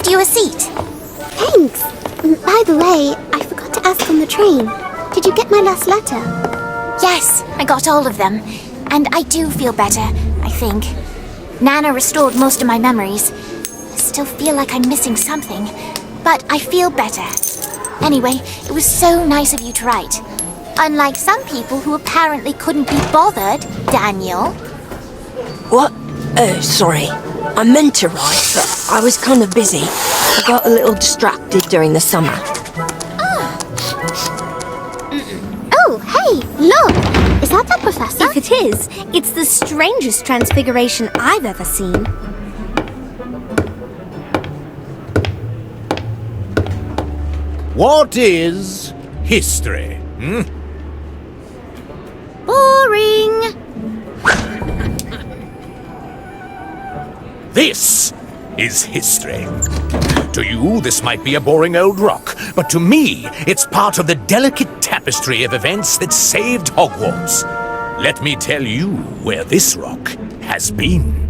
left you a seat. Thanks. By the way, I forgot to ask on the train. Did you get my last letter? Yes, I got all of them. And I do feel better, I think. Nana restored most of my memories. I still feel like I'm missing something, but I feel better. Anyway, it was so nice of you to write. Unlike some people who apparently couldn't be bothered, Daniel. What? Oh, sorry. I meant to write, but I was kind of busy. I got a little distracted during the summer. Oh, hey, look! Is that the professor? If it is, it's the strangest transfiguration I've ever seen. What is history? Boring! This is history. To you, this might be a boring old rock, but to me, it's part of the delicate tapestry of events that saved Hogwarts. Let me tell you where this rock has been.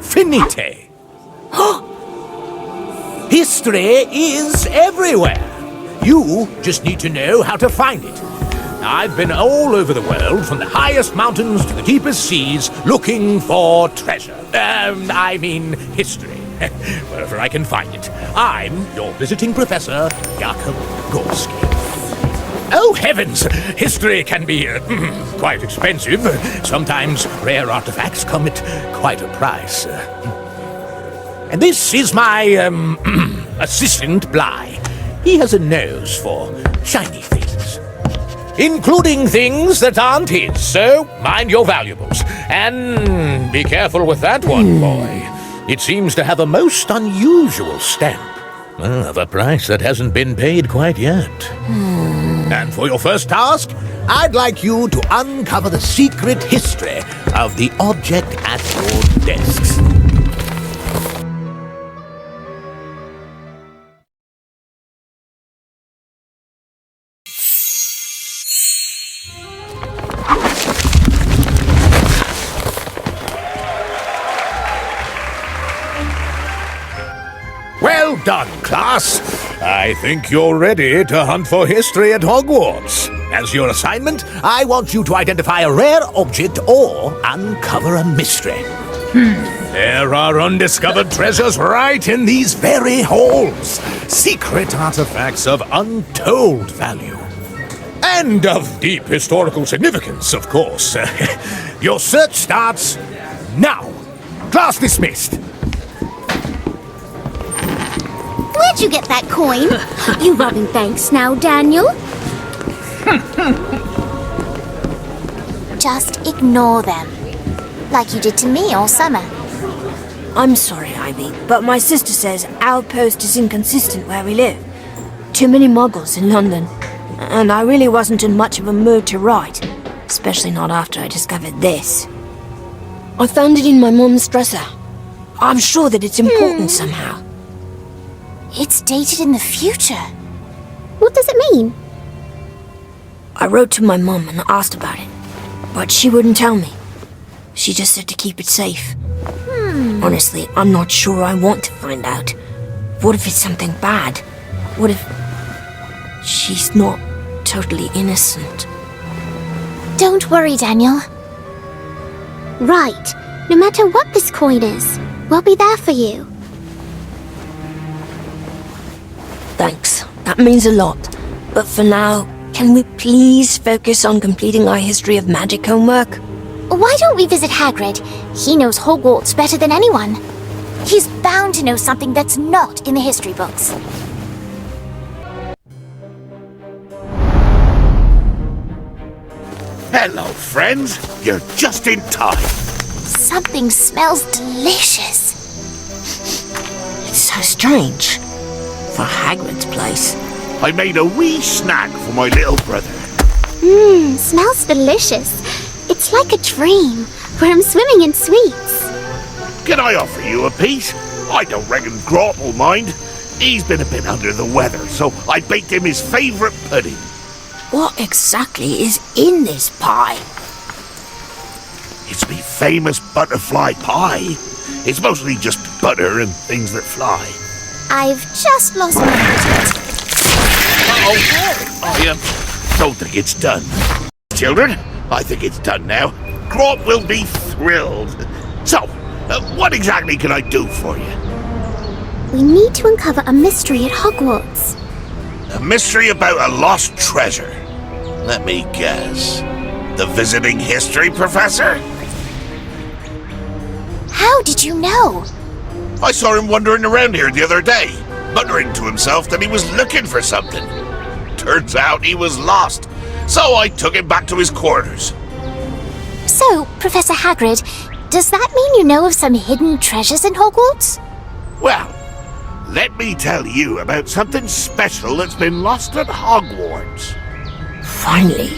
Finite. History is everywhere. You just need to know how to find it. I've been all over the world, from the highest mountains to the deepest seas, looking for treasure. I mean history. Wherever I can find it. I'm your visiting professor, Yakov Gorski. Oh, heavens! History can be quite expensive. Sometimes rare artifacts come at quite a price. And this is my assistant, Bly. He has a nose for shiny things. Including things that aren't his, so mind your valuables. And be careful with that one, boy. It seems to have a most unusual stamp. Of a price that hasn't been paid quite yet. And for your first task, I'd like you to uncover the secret history of the object at your desks. Well done, class. I think you're ready to hunt for history at Hogwarts. As your assignment, I want you to identify a rare object or uncover a mystery. There are undiscovered treasures right in these very halls. Secret artifacts of untold value. And of deep historical significance, of course. Your search starts now. Class dismissed. Where'd you get that coin? You robbing banks now, Daniel? Just ignore them. Like you did to me all summer. I'm sorry, Ivy, but my sister says our post is inconsistent where we live. Too many muggles in London. And I really wasn't in much of a mood to write. Especially not after I discovered this. I found it in my mum's dresser. I'm sure that it's important somehow. It's dated in the future. What does it mean? I wrote to my mum and asked about it, but she wouldn't tell me. She just said to keep it safe. Honestly, I'm not sure I want to find out. What if it's something bad? What if she's not totally innocent? Don't worry, Daniel. Right. No matter what this coin is, we'll be there for you. Thanks. That means a lot. But for now, can we please focus on completing our history of magic homework? Why don't we visit Hagrid? He knows Hogwarts better than anyone. He's bound to know something that's not in the history books. Hello, friends. You're just in time. Something smells delicious. It's so strange. For Hagrid's place. I made a wee snack for my little brother. Smells delicious. It's like a dream, where I'm swimming in sweets. Can I offer you a piece? I don't reckon Grot will mind. He's been a bit under the weather, so I baked him his favourite pudding. What exactly is in this pie? It's me famous butterfly pie. It's mostly just butter and things that fly. I've just lost my appetite. I don't think it's done. Children, I think it's done now. Grot will be thrilled. So, what exactly can I do for you? We need to uncover a mystery at Hogwarts. A mystery about a lost treasure. Let me guess. The visiting history professor? How did you know? I saw him wandering around here the other day, muttering to himself that he was looking for something. Turns out he was lost, so I took him back to his quarters. So, Professor Hagrid, does that mean you know of some hidden treasures in Hogwarts? Well, let me tell you about something special that's been lost at Hogwarts. Finally.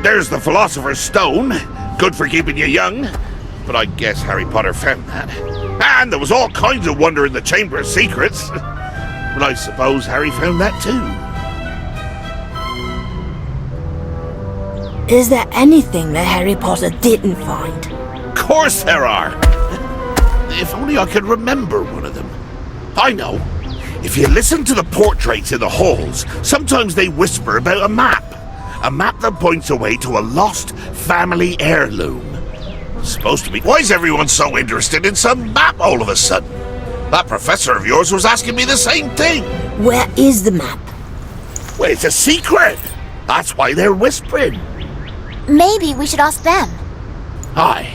There's the Philosopher's Stone, good for keeping you young, but I guess Harry Potter found that. And there was all kinds of wonder in the Chamber of Secrets, but I suppose Harry found that too. Is there anything that Harry Potter didn't find? Of course there are! If only I could remember one of them. I know. If you listen to the portraits in the halls, sometimes they whisper about a map. A map that points away to a lost family heirloom. It's supposed to be. Why is everyone so interested in some map all of a sudden? That professor of yours was asking me the same thing. Where is the map? Well, it's a secret. That's why they're whispering. Maybe we should ask them. Aye.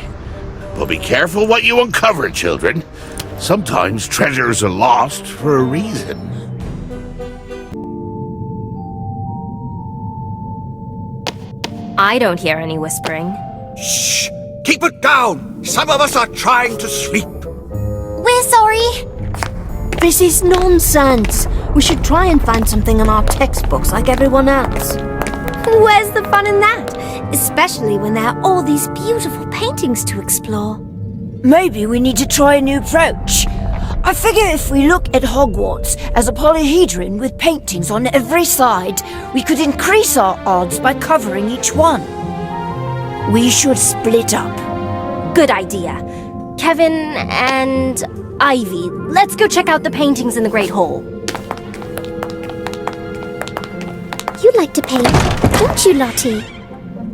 But be careful what you uncover, children. Sometimes treasures are lost for a reason. I don't hear any whispering. Shh! Keep it down! Some of us are trying to sleep. We're sorry. This is nonsense. We should try and find something in our textbooks like everyone else. Where's the fun in that? Especially when there are all these beautiful paintings to explore. Maybe we need to try a new approach. I figure if we look at Hogwarts as a polyhedron with paintings on every side, we could increase our odds by covering each one. We should split up. Good idea. Kevin and Ivy, let's go check out the paintings in the Great Hall. You like to paint, don't you, Lottie?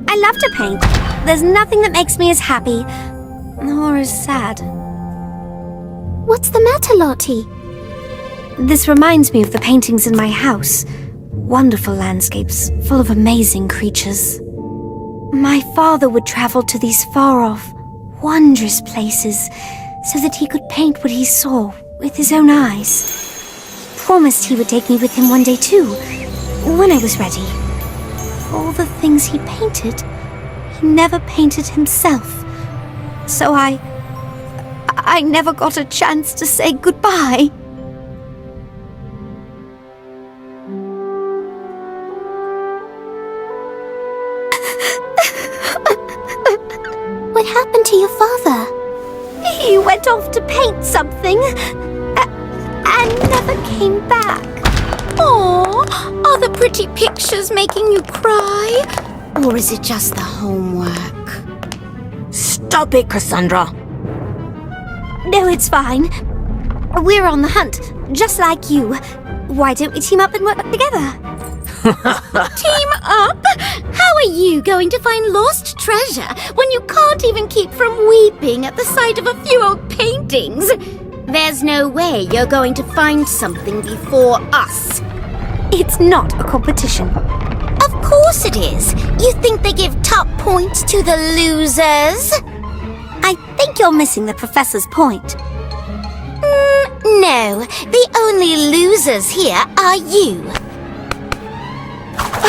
I love to paint. There's nothing that makes me as happy or as sad. What's the matter, Lottie? This reminds me of the paintings in my house. Wonderful landscapes full of amazing creatures. My father would travel to these far-off, wondrous places so that he could paint what he saw with his own eyes. He promised he would take me with him one day too, when I was ready. For all the things he painted, he never painted himself. So I never got a chance to say goodbye. What happened to your father? He went off to paint something and never came back. Aww, are the pretty pictures making you cry? Or is it just the homework? Stop it, Cassandra. No, it's fine. We're on the hunt, just like you. Why don't we team up and work together? Team up? How are you going to find lost treasure when you can't even keep from weeping at the sight of a few old paintings? There's no way you're going to find something before us. It's not a competition. Of course it is. You think they give top points to the losers? I think you're missing the professor's point. No, the only losers here are you.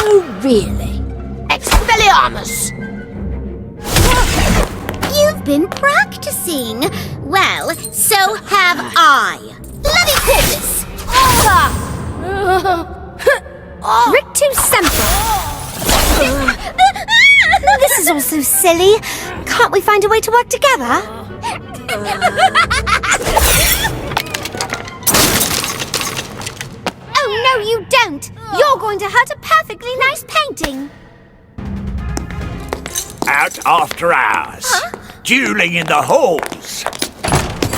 Oh, really? Expelliarmus! You've been practicing. Well, so have I. Let me call this. Rictus semper. This is all so silly. Can't we find a way to work together? Oh, no, you don't. You're going to hurt a perfectly nice painting. Out after hours. Dueling in the halls.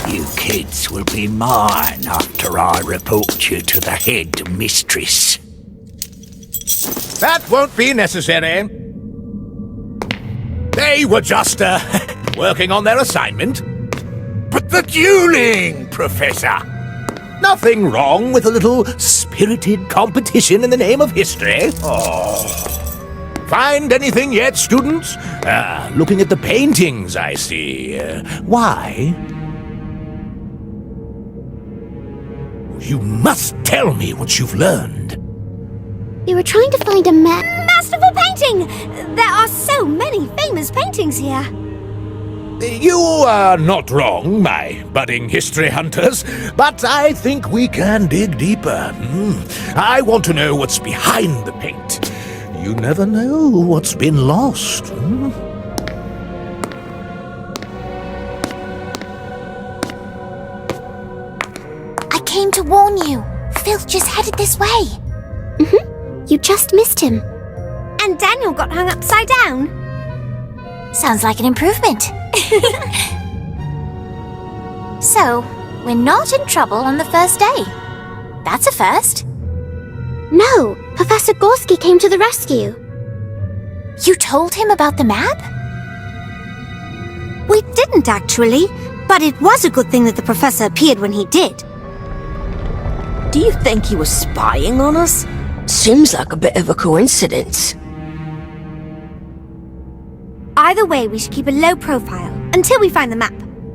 You kids will be mine after I report you to the head mistress. That won't be necessary. They were just, working on their assignment. But the dueling, Professor! Nothing wrong with a little spirited competition in the name of history. Oh. Find anything yet, students? Looking at the paintings, I see. Why? You must tell me what you've learned. We were trying to find a Masterful painting! There are so many famous paintings here. You are not wrong, my budding history hunters, but I think we can dig deeper. I want to know what's behind the paint. You never know what's been lost. I came to warn you. Filth just headed this way. You just missed him. And Daniel got hung upside down. Sounds like an improvement. So, we're not in trouble on the first day. That's a first. No, Professor Gorski came to the rescue. You told him about the map? We didn't actually, but it was a good thing that the professor appeared when he did. Do you think he was spying on us? Seems like a bit of a coincidence. Either way, we should keep a low profile until we find the map.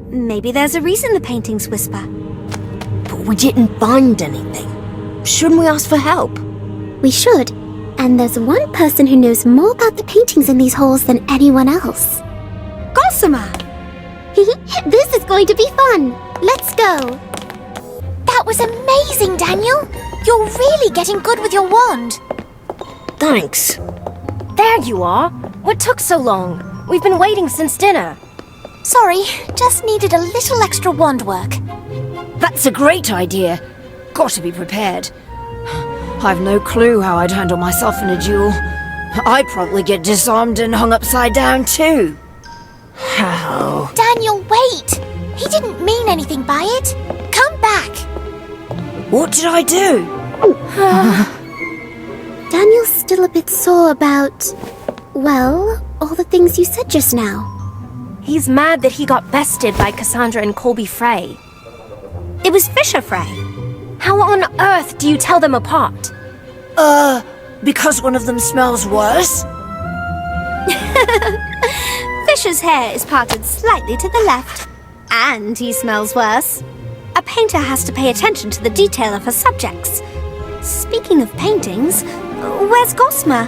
Maybe there's a reason the paintings whisper. But we didn't find anything. Shouldn't we ask for help? We should. And there's one person who knows more about the paintings in these halls than anyone else. Gossamer! This is going to be fun. Let's go. That was amazing, Daniel. You're really getting good with your wand. Thanks. There you are. What took so long? We've been waiting since dinner. Sorry, just needed a little extra wand work. That's a great idea. Got to be prepared. I've no clue how I'd handle myself in a duel. I'd probably get disarmed and hung upside down too. How? Daniel, wait! He didn't mean anything by it. Come back. What did I do? Daniel's still a bit sore about, well, all the things you said just now. He's mad that he got bested by Cassandra and Colby Frey. It was Fisher Frey. How on earth do you tell them apart? Because one of them smells worse? Fisher's hair is parted slightly to the left. And he smells worse. A painter has to pay attention to the detail of her subjects. Speaking of paintings, where's Gossamer?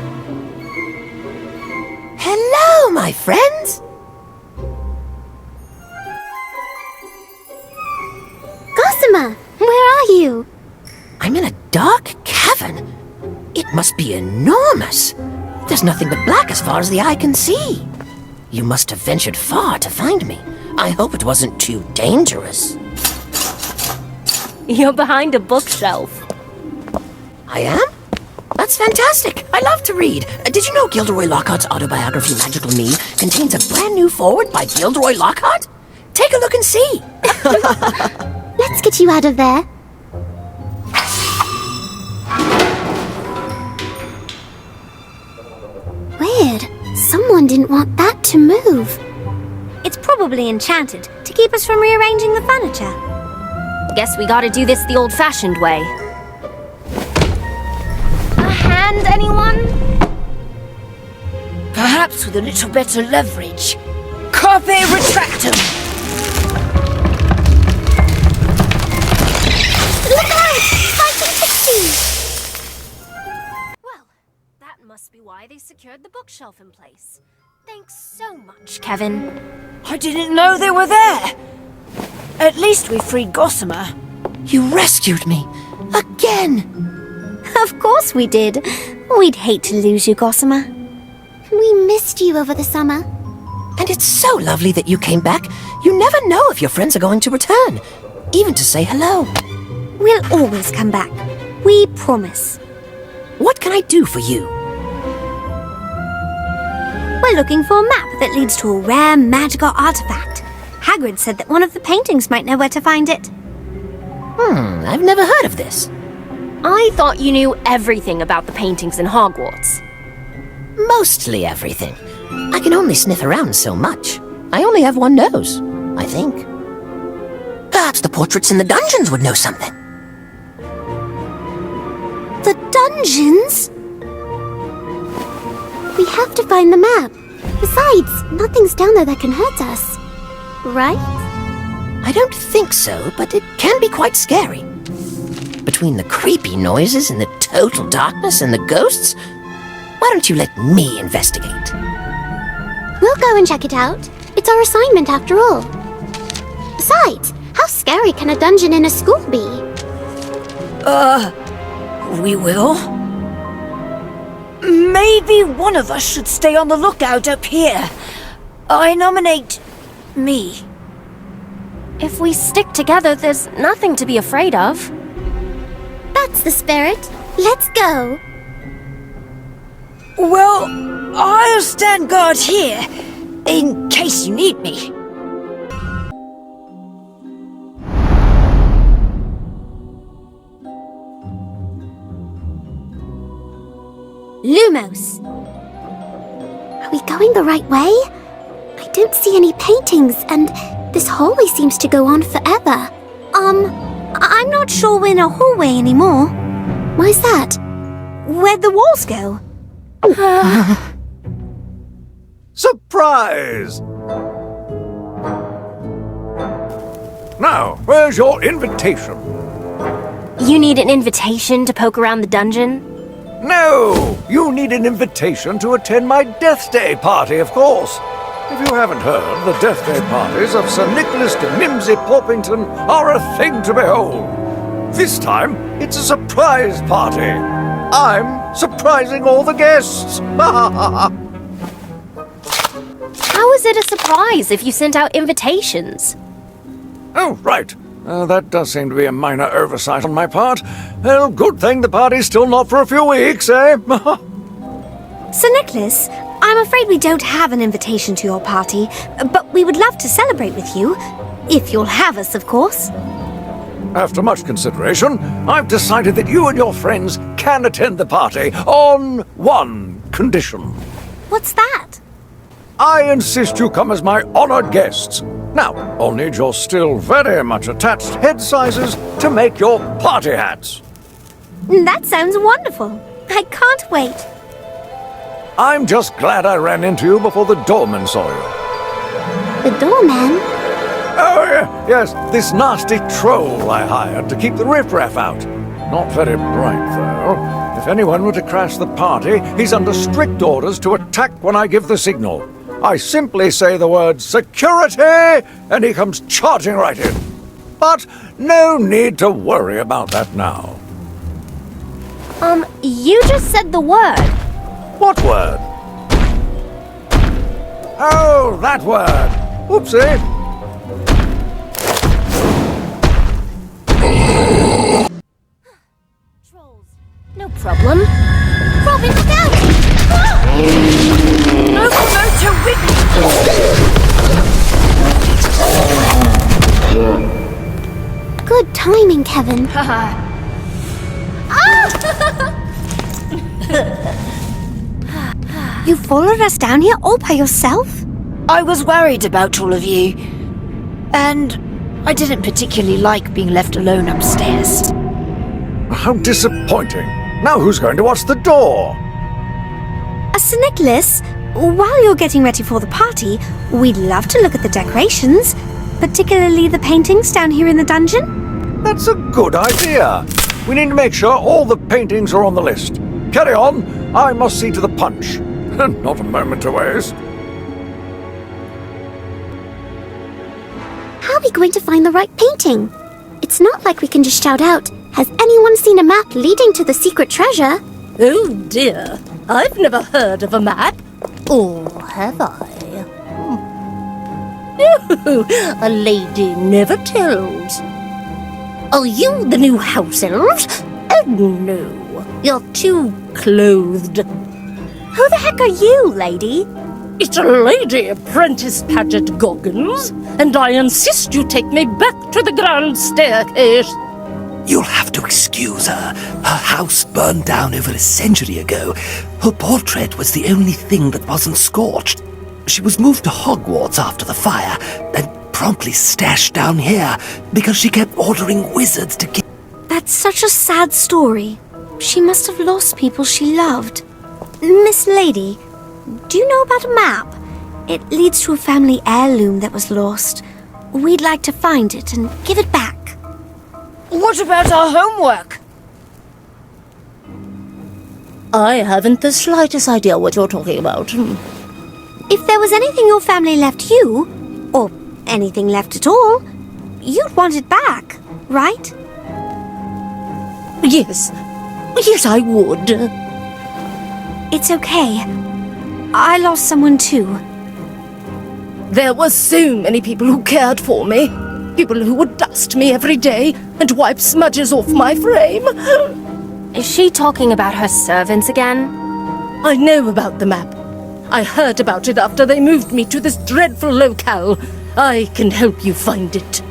Hello, my friends! Gossamer, where are you? I'm in a dark cavern. It must be enormous. There's nothing but black as far as the eye can see. You must have ventured far to find me. I hope it wasn't too dangerous. You're behind a bookshelf. I am? That's fantastic. I love to read. Did you know Gilderoy Lockhart's autobiography, Magical Me, contains a brand new foreword by Gilderoy Lockhart? Take a look and see. Let's get you out of there. Weird. Someone didn't want that to move. It's probably enchanted to keep us from rearranging the furniture. Guess we gotta do this the old-fashioned way. A hand, anyone? Perhaps with a little better leverage. Carpe retractum! Look out! Fighting pixies! Well, that must be why they secured the bookshelf in place. Thanks so much, Kevin. I didn't know they were there! At least we freed Gossamer. You rescued me. Again! Of course we did. We'd hate to lose you, Gossamer. We missed you over the summer. And it's so lovely that you came back. You never know if your friends are going to return, even to say hello. We'll always come back. We promise. What can I do for you? We're looking for a map that leads to a rare magical artifact. Hagrid said that one of the paintings might know where to find it. I've never heard of this. I thought you knew everything about the paintings in Hogwarts. Mostly everything. I can only sniff around so much. I only have one nose, I think. Perhaps the portraits in the dungeons would know something. The dungeons? We have to find the map. Besides, nothing's down there that can hurt us. Right? I don't think so, but it can be quite scary. Between the creepy noises and the total darkness and the ghosts, why don't you let me investigate? We'll go and check it out. It's our assignment after all. Besides, how scary can a dungeon in a school be? We will. Maybe one of us should stay on the lookout up here. I nominate me. If we stick together, there's nothing to be afraid of. That's the spirit. Let's go. Well, I'll stand guard here, in case you need me. Lumos! Are we going the right way? I don't see any paintings, and this hallway seems to go on forever. I'm not sure we're in a hallway anymore. Why's that? Where'd the walls go? Surprise! Now, where's your invitation? You need an invitation to poke around the dungeon? No! You need an invitation to attend my Death Day party, of course. If you haven't heard, the Death Day parties of Sir Nicholas de Mimsy Porpington are a thing to behold. This time, it's a surprise party. I'm surprising all the guests. How is it a surprise if you sent out invitations? Oh, right. That does seem to be a minor oversight on my part. Well, good thing the party's still not for a few weeks, eh? Sir Nicholas, I'm afraid we don't have an invitation to your party, but we would love to celebrate with you. If you'll have us, of course. After much consideration, I've decided that you and your friends can attend the party on one condition. What's that? I insist you come as my honored guests. Now, I'll need your still very much attached head sizes to make your party hats. That sounds wonderful. I can't wait. I'm just glad I ran into you before the doorman saw you. The doorman? Oh, yes, this nasty troll I hired to keep the riffraff out. Not very bright, though. If anyone were to crash the party, he's under strict orders to attack when I give the signal. I simply say the word security, and he comes charging right in. But no need to worry about that now. You just said the word. What word? Oh, that word. Oopsie. Trolls. No problem. Robin, look out! No promoter with Good timing, Kevin. You followed us down here all by yourself? I was worried about all of you. And I didn't particularly like being left alone upstairs. How disappointing. Now who's going to watch the door? Sir Nicholas, while you're getting ready for the party, we'd love to look at the decorations, particularly the paintings down here in the dungeon. That's a good idea. We need to make sure all the paintings are on the list. Carry on. I must see to the punch. Not a moment to waste. How are we going to find the right painting? It's not like we can just shout out, Has anyone seen a map leading to the secret treasure? Oh dear, I've never heard of a map. Or have I? No, a lady never tells. Are you the new house elves? Oh no, you're too clothed. Who the heck are you, lady? It's a lady apprentice Paget Goggins, and I insist you take me back to the grand staircase. You'll have to excuse her. Her house burned down over a century ago. Her portrait was the only thing that wasn't scorched. She was moved to Hogwarts after the fire, and promptly stashed down here because she kept ordering wizards to kill. That's such a sad story. She must have lost people she loved. Miss Lady, do you know about a map? It leads to a family heirloom that was lost. We'd like to find it and give it back. What about our homework? I haven't the slightest idea what you're talking about. If there was anything your family left you, or anything left at all, you'd want it back, right? Yes, I would. It's okay. I lost someone too. There were so many people who cared for me. People who would dust me every day and wipe smudges off my frame. Is she talking about her servants again? I know about the map. I heard about it after they moved me to this dreadful locale. I can help you find it.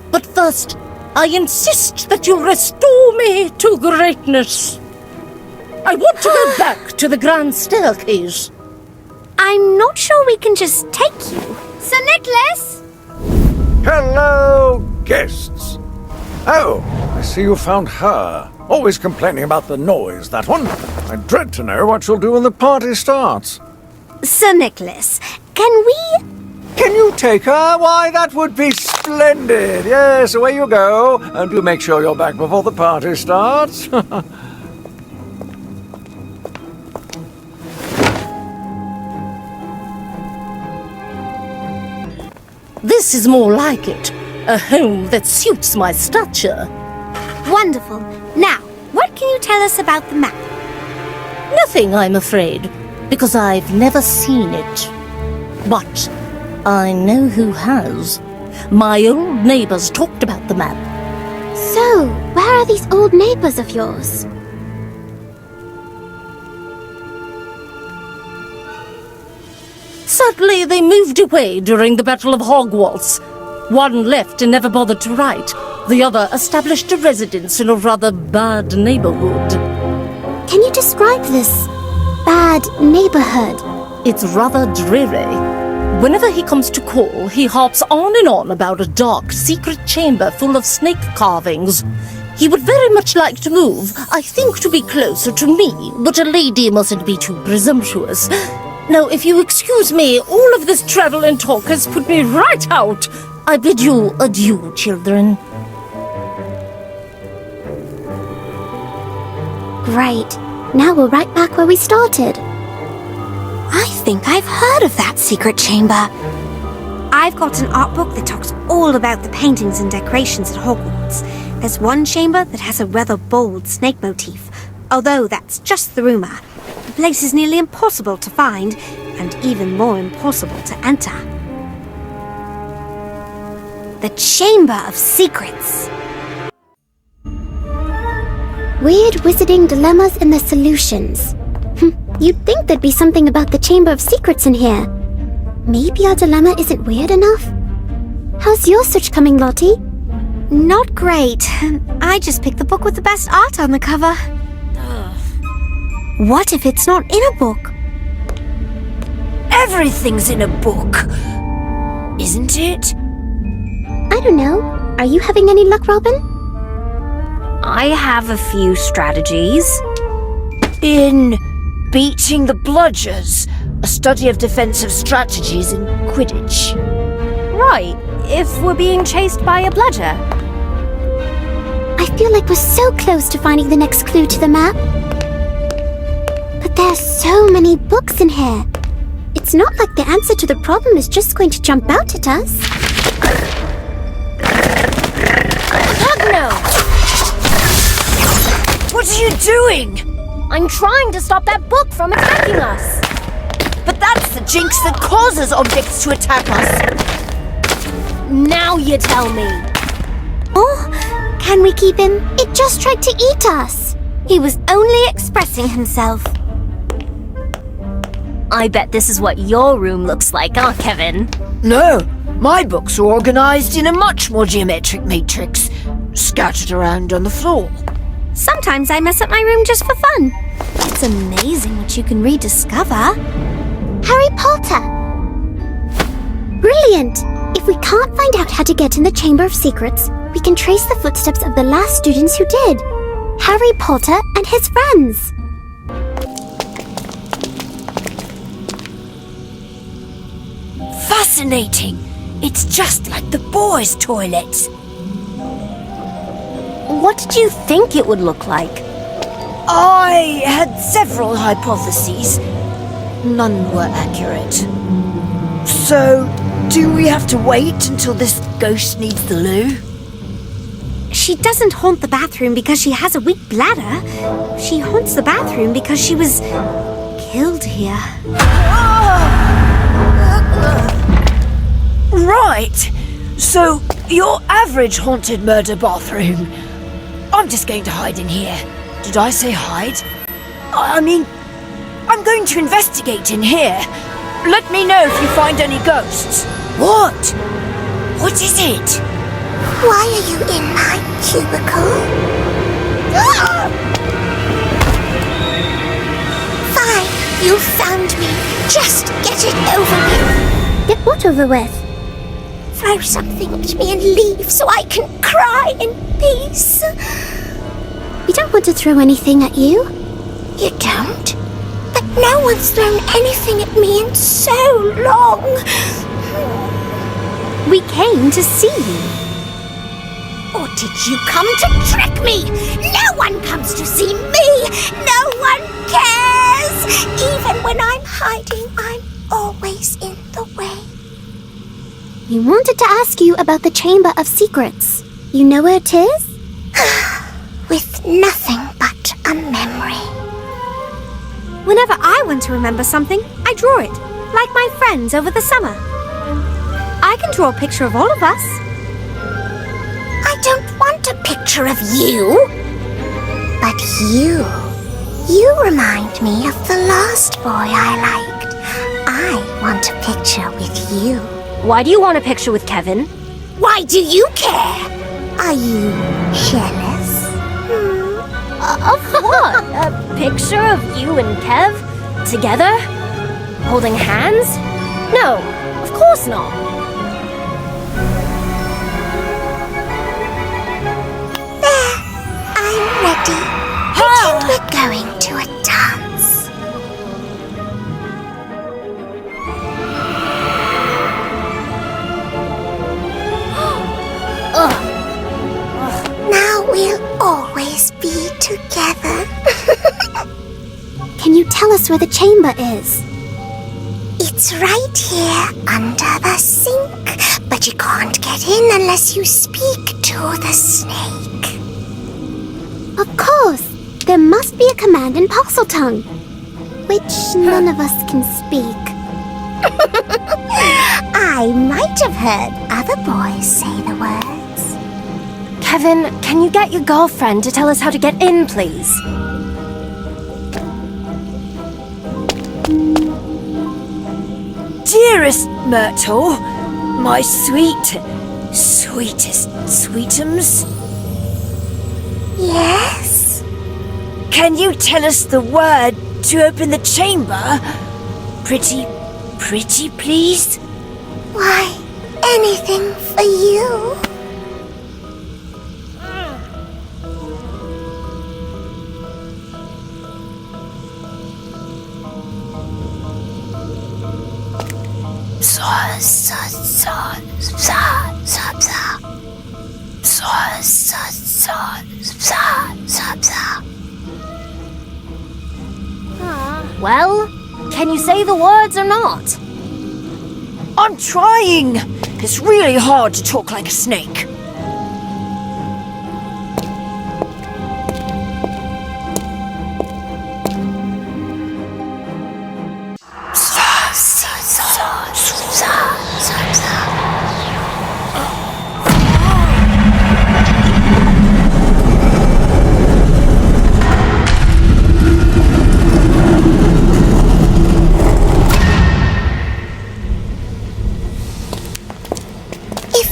But first, I insist that you restore me to greatness. I want to go back to the grand staircase. I'm not sure we can just take you. Sir Nicholas! Hello, guests. Oh, I see you found her. Always complaining about the noise, that one. I dread to know what she'll do when the party starts. Sir Nicholas, can we... Can you take her? Why, that would be splendid. Yes, away you go. And do make sure you're back before the party starts. This is more like it. A home that suits my stature. Wonderful. Now, what can you tell us about the map? Nothing, I'm afraid, because I've never seen it. But I know who has. My old neighbors talked about the map. So, where are these old neighbors of yours? Sadly, they moved away during the Battle of Hogwarts. One left and never bothered to write. The other established a residence in a rather bad neighborhood. Can you describe this bad neighborhood? It's rather dreary. Whenever he comes to call, he harps on and on about a dark, secret chamber full of snake carvings. He would very much like to move, I think to be closer to me, but a lady mustn't be too presumptuous. Now, if you excuse me, all of this travel and talk has put me right out. I bid you adieu, children. Great. Now we're right back where we started. I think I've heard of that secret chamber. I've got an art book that talks all about the paintings and decorations at Hogwarts. There's one chamber that has a rather bold snake motif, although that's just the rumor. The place is nearly impossible to find, and even more impossible to enter. The Chamber of Secrets. Weird wizarding dilemmas and their solutions. You'd think there'd be something about the Chamber of Secrets in here. Maybe our dilemma isn't weird enough? How's your search coming, Lottie? Not great. I just picked the book with the best art on the cover. What if it's not in a book? Everything's in a book, isn't it? I don't know. Are you having any luck, Robin? I have a few strategies. In Beating the Bludgers, a study of defensive strategies in Quidditch. Right, if we're being chased by a bludger. I feel like we're so close to finding the next clue to the map. But there's so many books in here. It's not like the answer to the problem is just going to jump out at us. no! What are you doing? I'm trying to stop that book from attacking us. But that's the jinx that causes objects to attack us. Now you tell me. Oh, can we keep him? It just tried to eat us. He was only expressing himself. I bet this is what your room looks like, huh, Kevin? No, my books are organized in a much more geometric matrix, scattered around on the floor. Sometimes I mess up my room just for fun. It's amazing what you can rediscover. Harry Potter! Brilliant! If we can't find out how to get in the Chamber of Secrets, we can trace the footsteps of the last students who did. Harry Potter and his friends. Fascinating! It's just like the boys' toilets. What did you think it would look like? I had several hypotheses. None were accurate. So, do we have to wait until this ghost needs the loo? She doesn't haunt the bathroom because she has a weak bladder. She haunts the bathroom because she was killed here. Right. So, your average haunted murder bathroom. I'm just going to hide in here. Did I say hide? I mean, I'm going to investigate in here. Let me know if you find any ghosts. What? What is it? Why are you in my cubicle? Fine, you found me. Just get it over with. Get what over with? Throw something at me and leave so I can cry in peace. We don't want to throw anything at you. You don't? But no one's thrown anything at me in so long. We came to see you. Or did you come to trick me? No one comes to see me. No one cares. Even when I'm hiding, I'm always in the way. We wanted to ask you about the Chamber of Secrets. You know where it is? With nothing but a memory. Whenever I want to remember something, I draw it, like my friends over the summer. I can draw a picture of all of us. I don't want a picture of you. But you remind me of the last boy I liked. I want a picture with you. Why do you want a picture with Kevin? Why do you care? Are you jealous? Of what? A picture of you and Kev? Together? Holding hands? No, of course not. There, I'm ready. Pretend we're going to a dance. Now we'll always be together. Can you tell us where the chamber is? It's right here under the sink, but you can't get in unless you speak to the snake. Of course! There must be a command in parcel tongue, which none of us can speak. I might have heard other boys say the words. Kevin, can you get your girlfriend to tell us how to get in, please? Dearest Myrtle, my sweetest sweetums. Yes? Can you tell us the word to open the chamber? Pretty, please? Why, anything for you. Well, can you say the words or not? I'm trying! It's really hard to talk like a snake.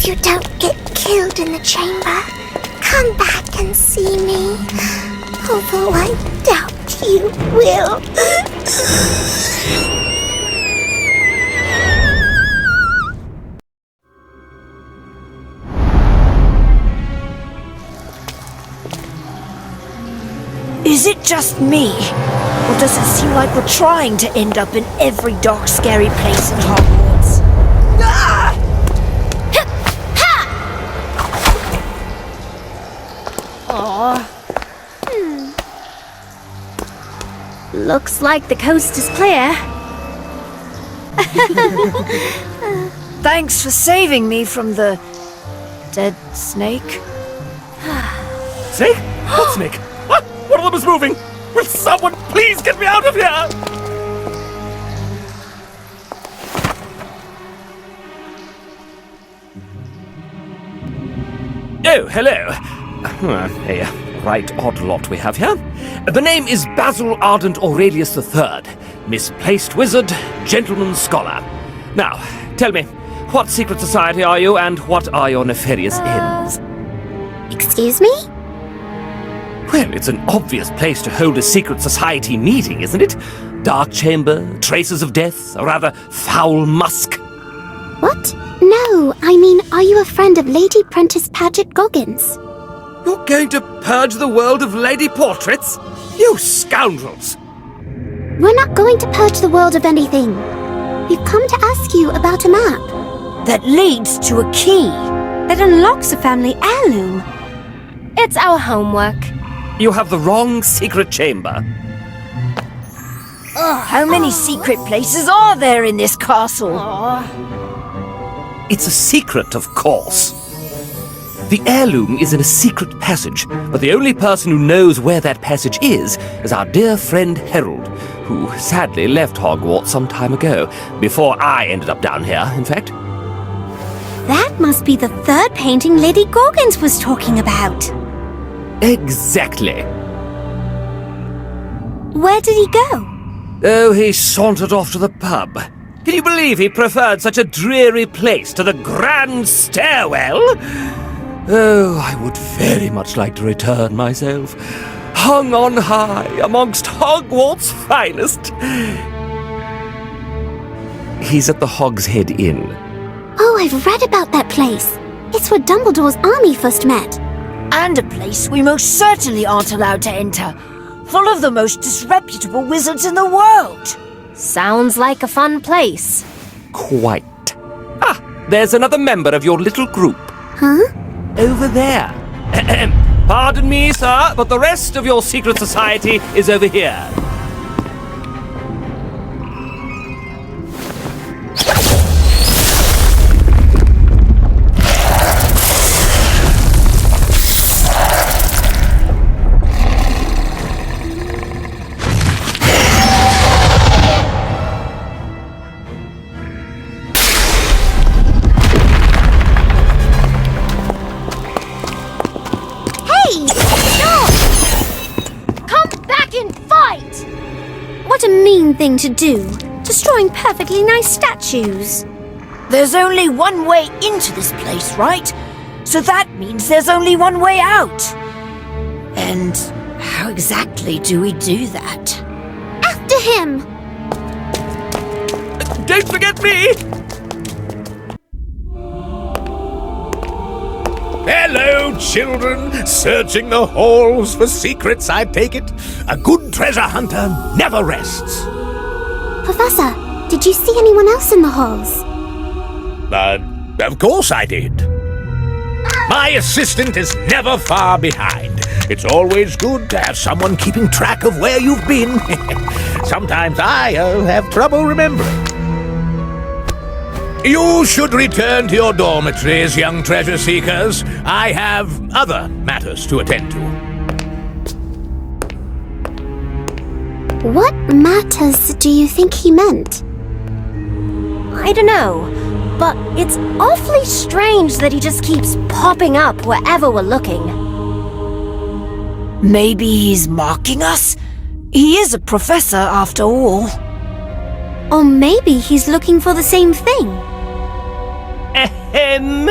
If you don't get killed in the chamber, come back and see me. Although I doubt you will. Is it just me? Or does it seem like we're trying to end up in every dark, scary place in Hogwarts? Ah! Looks like the coast is clear. Thanks for saving me from the dead snake. Snake? What snake? What? One of them is moving! Will someone please get me out of here? Oh, hello. A right odd lot we have here. The name is Basil Ardent Aurelius III, misplaced wizard, gentleman scholar. Now, tell me, what secret society are you, and what are your nefarious ends? Excuse me? Well, it's an obvious place to hold a secret society meeting, isn't it? Dark chamber, traces of death, or rather, foul musk. What? No, I mean, are you a friend of Lady Prentice Paget Goggins? You're going to purge the world of lady portraits? You scoundrels! We're not going to purge the world of anything. We've come to ask you about a map. That leads to a key. That unlocks a family heirloom. It's our homework. You have the wrong secret chamber. How many secret places are there in this castle? It's a secret, of course. The heirloom is in a secret passage, but the only person who knows where that passage is our dear friend Harold, who sadly left Hogwarts some time ago, before I ended up down here, in fact. That must be the third painting Lady Goggins was talking about. Exactly. Where did he go? Oh, he sauntered off to the pub. Can you believe he preferred such a dreary place to the grand stairwell? Oh, I would very much like to return myself, hung on high amongst Hogwarts' finest. He's at the Hog's Head Inn. Oh, I've read about that place. It's where Dumbledore's army first met. And a place we most certainly aren't allowed to enter, full of the most disreputable wizards in the world. Sounds like a fun place. Quite. Ah, there's another member of your little group. Huh? Over there. Pardon me, sir, but the rest of your secret society is over here. What a mean thing to do, destroying perfectly nice statues. There's only one way into this place, right? So that means there's only one way out. And how exactly do we do that? After him! Don't forget me! Hello, children! Searching the halls for secrets, I take it? A good treasure hunter never rests. Professor, did you see anyone else in the halls? Of course I did. My assistant is never far behind. It's always good to have someone keeping track of where you've been. Sometimes I have trouble remembering. You should return to your dormitories, young treasure seekers. I have other matters to attend to. What matters do you think he meant? I don't know, but it's awfully strange that he just keeps popping up wherever we're looking. Maybe he's marking us? He is a professor, after all. Or maybe he's looking for the same thing. Ahem.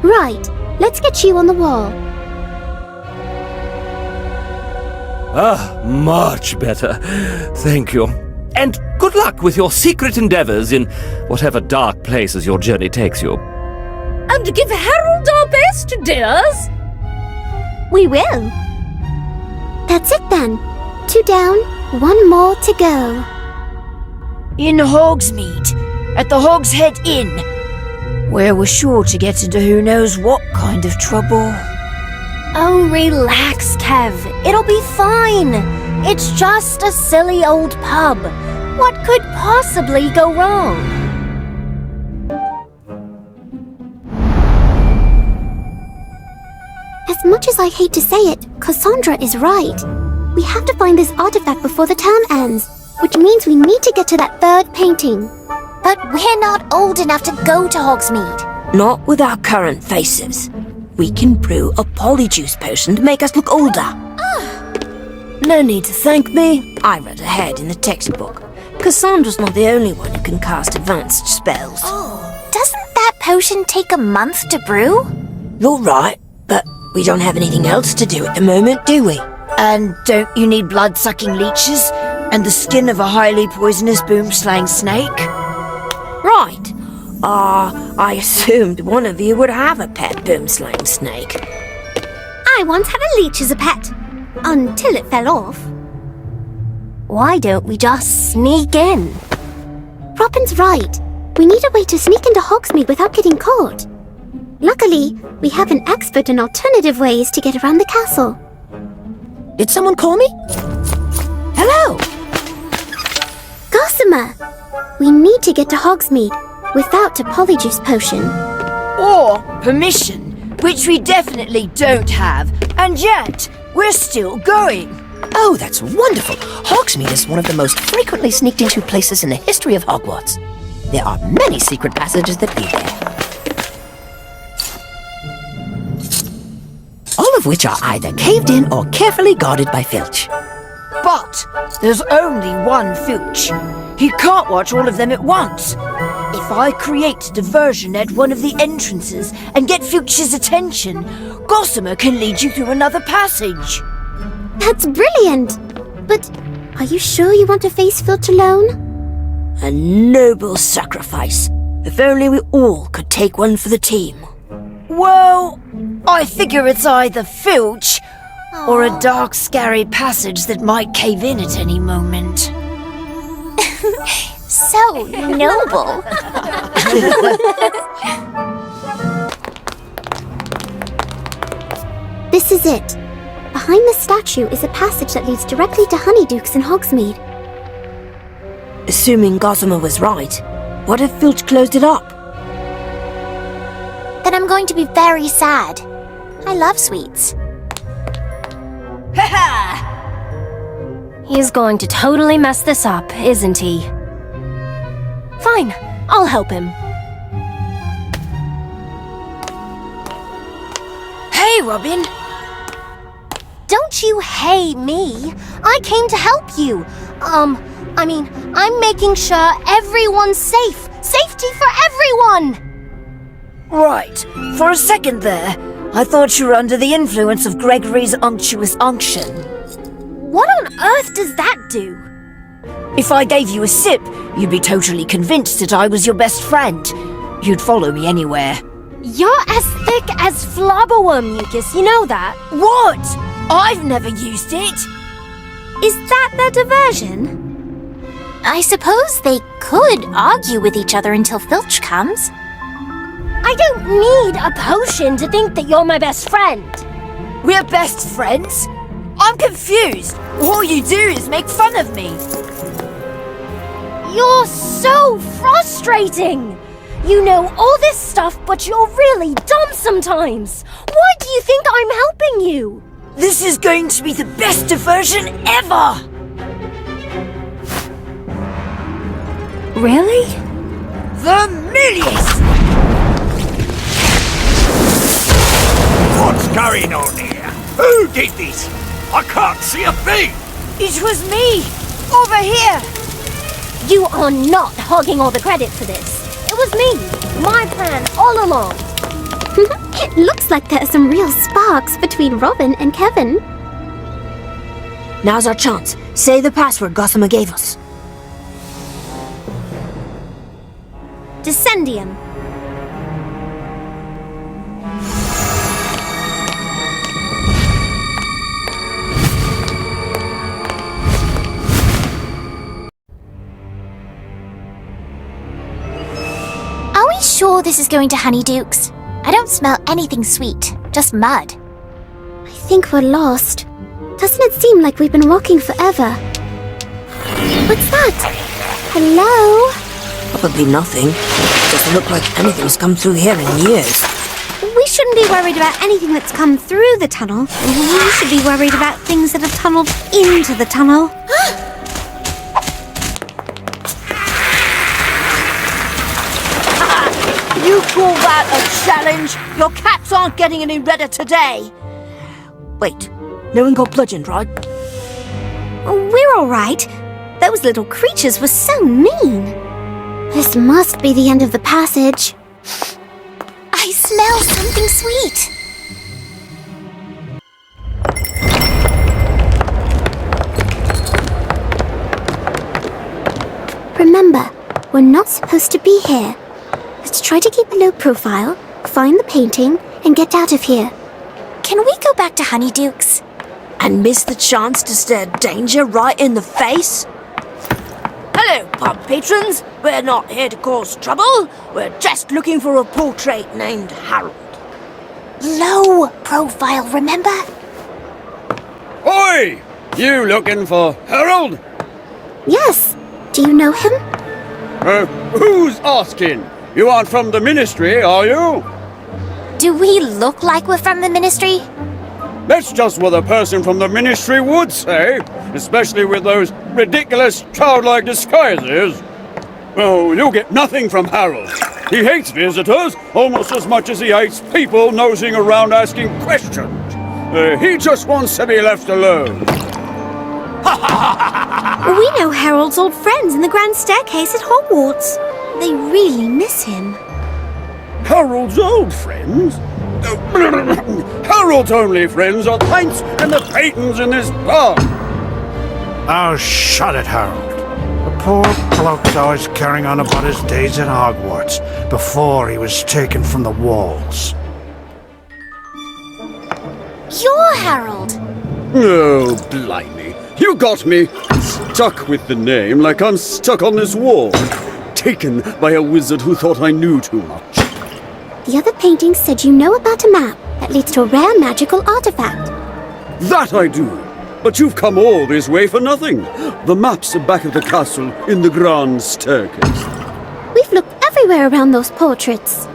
Right, let's get you on the wall. Much better. Thank you. And good luck with your secret endeavors in whatever dark places your journey takes you. And give Harold our best, dears. We will. That's it then. 2 down, 1 more to go. In Hogsmeade, at the Hogshead Inn, where we're sure to get into who knows what kind of trouble. Oh, relax, Kev. It'll be fine. It's just a silly old pub. What could possibly go wrong? As much as I hate to say it, Cassandra is right. We have to find this artifact before the term ends, which means we need to get to that 3rd painting. But we're not old enough to go to Hogsmeade. Not with our current faces. We can brew a polyjuice potion to make us look older. No need to thank me. I read ahead in the textbook. Cassandra's not the only one who can cast advanced spells. Doesn't that potion take a month to brew? You're right, but we don't have anything else to do at the moment, do we? And don't you need blood-sucking leeches and the skin of a highly poisonous boomslang snake? Right. I assumed one of you would have a pet boomslang snake. I once had a leech as a pet, until it fell off. Why don't we just sneak in? Robin's right. We need a way to sneak into Hogsmeade without getting caught. Luckily, we have an expert in alternative ways to get around the castle. Did someone call me? Hello! Gossamer! We need to get to Hogsmeade without a polyjuice potion. Or permission, which we definitely don't have, and yet we're still going. Oh, that's wonderful! Hogsmeade is one of the most frequently sneaked into places in the history of Hogwarts. There are many secret passages that lead there. All of which are either caved in or carefully guarded by Filch. But there's only one Filch. He can't watch all of them at once. If I create a diversion at one of the entrances and get Filch's attention, Gossamer can lead you through another passage. That's brilliant! But are you sure you want to face Filch alone? A noble sacrifice. If only we all could take one for the team. Well, I figure it's either Filch or a dark, scary passage that might cave in at any moment. So noble. This is it. Behind the statue is a passage that leads directly to Honeydukes in Hogsmeade. Assuming Gossamer was right, what if Filch closed it up? Then I'm going to be very sad. I love sweets. He's going to totally mess this up, isn't he? Fine, I'll help him. Hey, Robin! Don't you hey me. I came to help you. I'm making sure everyone's safe. Safety for everyone! Right. For a second there, I thought you were under the influence of Gregory's unctuous unction. What on earth does that do? If I gave you a sip, you'd be totally convinced that I was your best friend. You'd follow me anywhere. You're as thick as flobberworm mucus, you know that? What? I've never used it. Is that their diversion? I suppose they could argue with each other until Filch comes. I don't need a potion to think that you're my best friend. We're best friends? I'm confused. All you do is make fun of me. You're so frustrating. You know all this stuff, but you're really dumb sometimes. Why do you think I'm helping you? This is going to be the best diversion ever! Really? The millions! What's going on here? Who did this? I can't see a thing! It was me! Over here! You are not hogging all the credit for this. It was me. My plan all along. It looks like there are some real sparks between Robin and Kevin. Now's our chance. Say the password Gossamer gave us. Descendium. Are we sure this is going to Honeyduke's? I don't smell anything sweet, just mud. I think we're lost. Doesn't it seem like we've been walking forever? What's that? Hello? Probably nothing. Doesn't look like anything's come through here in years. We shouldn't be worried about anything that's come through the tunnel. We should be worried about things that have tunneled into the tunnel. You call that a challenge? Your cats aren't getting any redder today. Wait, no one got bludgeoned, right? We're all right. Those little creatures were so mean. This must be the end of the passage. I smell something sweet. Remember, we're not supposed to be here. Let's try to keep a low profile, find the painting, and get out of here. Can we go back to Honeyduke's? And miss the chance to stare danger right in the face? Hello, pub patrons. We're not here to cause trouble. We're just looking for a portrait named Harold. Low profile, remember? Oi! You looking for Harold? Yes. Do you know him? Who's asking? You aren't from the ministry, are you? Do we look like we're from the ministry? That's just what a person from the ministry would say, especially with those ridiculous childlike disguises. Oh, you'll get nothing from Harold. He hates visitors almost as much as he hates people nosing around asking questions. He just wants to be left alone. We know Harold's old friends in the grand staircase at Hogwarts. They really miss him. Harold's old friends? Harold's only friends are the pints and the Peytons in this bar. Oh, shut it, Harold. The poor bloke's always carrying on about his days at Hogwarts before he was taken from the walls. You're Harold. Oh, blimey. You got me stuck with the name like I'm stuck on this wall. Taken by a wizard who thought I knew too much. The other painting said you know about a map that leads to a rare magical artifact. That I do. But you've come all this way for nothing. The map's back at the castle in the grand staircase. We've looked everywhere around those portraits.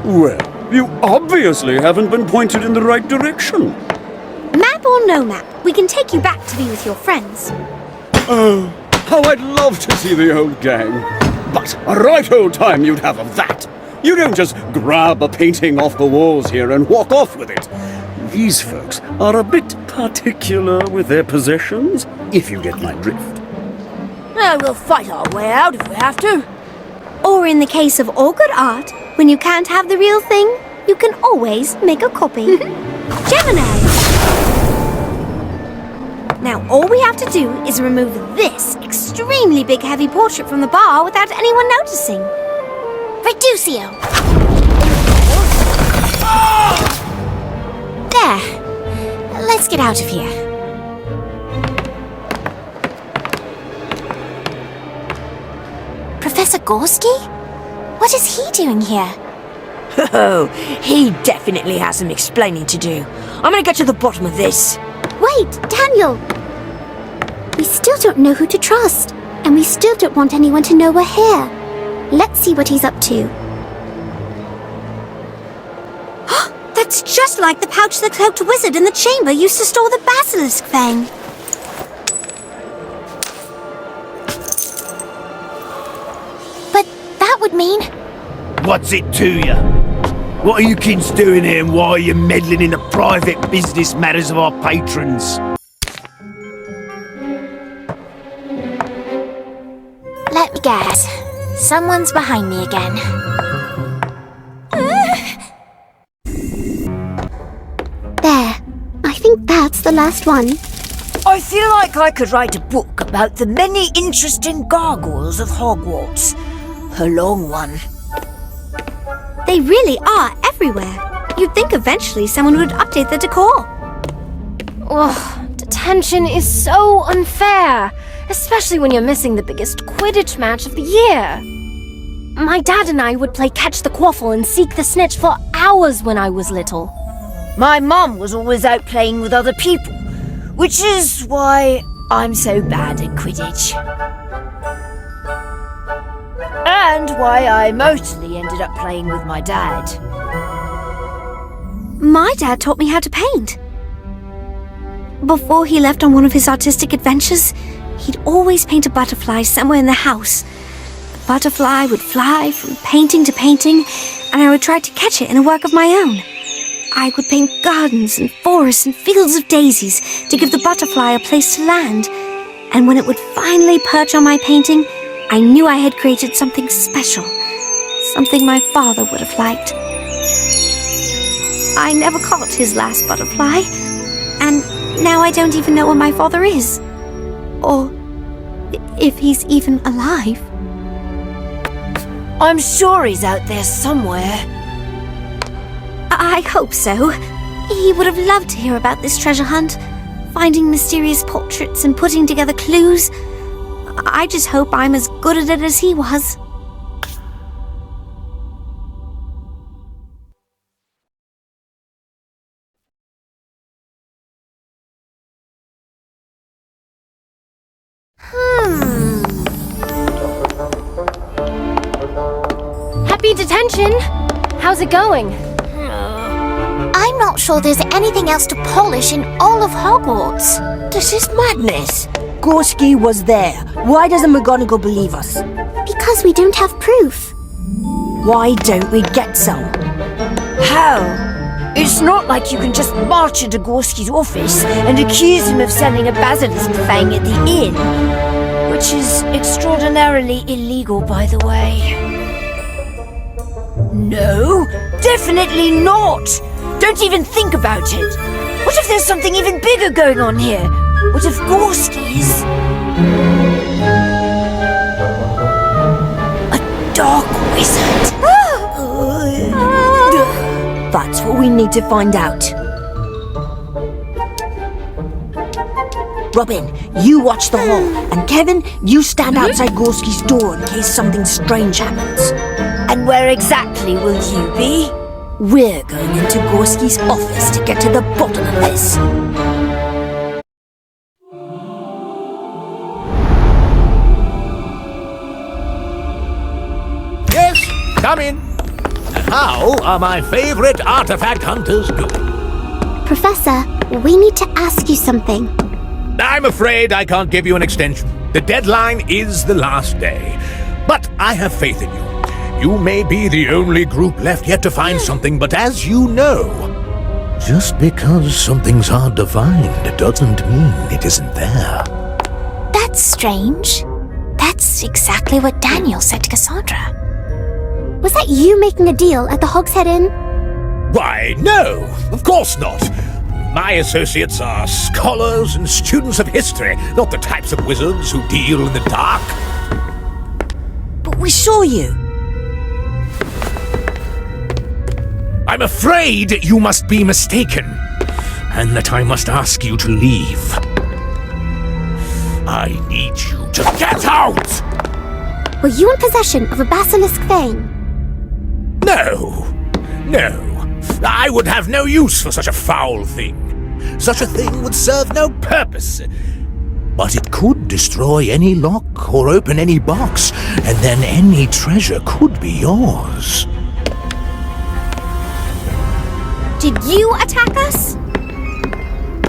Well, you obviously haven't been pointed in the right direction. Map or no map, we can take you back to be with your friends. Oh, how I'd love to see the old gang. But a right old time you'd have of that. You don't just grab a painting off the walls here and walk off with it. These folks are a bit particular with their possessions, if you get my drift. We'll fight our way out if we have to. Or in the case of all good art, when you can't have the real thing, you can always make a copy. Gemini! Now all we have to do is remove this extremely big heavy portrait from the bar without anyone noticing. Reducio. There. Let's get out of here. Professor Gorski? What is he doing here? Oh, he definitely has some explaining to do. I'm gonna get to the bottom of this. Wait, Daniel! We still don't know who to trust, and we still don't want anyone to know we're here. Let's see what he's up to. That's just like the pouch the cloaked wizard in the chamber used to store the basilisk fang. But that would mean... What's it to you? What are you kids doing here and why are you meddling in the private business matters of our patrons? Let me guess. Someone's behind me again. the last one? I feel like I could write a book about the many interesting gargoyles of Hogwarts. A long one. They really are everywhere. You'd think eventually someone would update the decor. Ugh, detention is so unfair, especially when you're missing the biggest Quidditch match of the year. My dad and I would play catch the quaffle and seek the snitch for hours when I was little. My mum was always out playing with other people, which is why I'm so bad at Quidditch. And why I mostly ended up playing with my dad. My dad taught me how to paint. Before he left on one of his artistic adventures, he'd always paint a butterfly somewhere in the house. The butterfly would fly from painting to painting, and I would try to catch it in a work of my own. I would paint gardens and forests and fields of daisies to give the butterfly a place to land. And when it would finally perch on my painting, I knew I had created something special, something my father would have liked. I never caught his last butterfly, and now I don't even know where my father is, or if he's even alive. I'm sure he's out there somewhere. I hope so. He would have loved to hear about this treasure hunt, finding mysterious portraits and putting together clues. I just hope I'm as good at it as he was. Happy detention! How's it going? I'm not sure there's anything else to polish in all of Hogwarts. This is madness. Gorski was there. Why doesn't McGonagall believe us? Because we don't have proof. Why don't we get some? How? It's not like you can just march into Gorski's office and accuse him of selling a basilisk fang at the inn. Which is extraordinarily illegal, by the way. No, definitely not! Don't even think about it! What if there's something even bigger going on here? What if Gorski's a dark wizard? That's what we need to find out. Robin, you watch the hall, and Kevin, you stand outside Gorski's door in case something strange happens. And where exactly will you be? We're going into Gorski's office to get to the bottom of this. Yes, come in. How are my favorite artifact hunters doing? Professor, we need to ask you something. I'm afraid I can't give you an extension. The deadline is the last day. But I have faith in you. You may be the only group left yet to find something, but as you know, just because something's hard to find doesn't mean it isn't there. That's strange. That's exactly what Daniel said to Cassandra. Was that you making a deal at the Hogshead Inn? Why, no, of course not. My associates are scholars and students of history, not the types of wizards who deal in the dark. But we saw you. I'm afraid you must be mistaken, and that I must ask you to leave. I need you to get out! Were you in possession of a basilisk fang? No. I would have no use for such a foul thing. Such a thing would serve no purpose. But it could destroy any lock or open any box, and then any treasure could be yours. Did you attack us?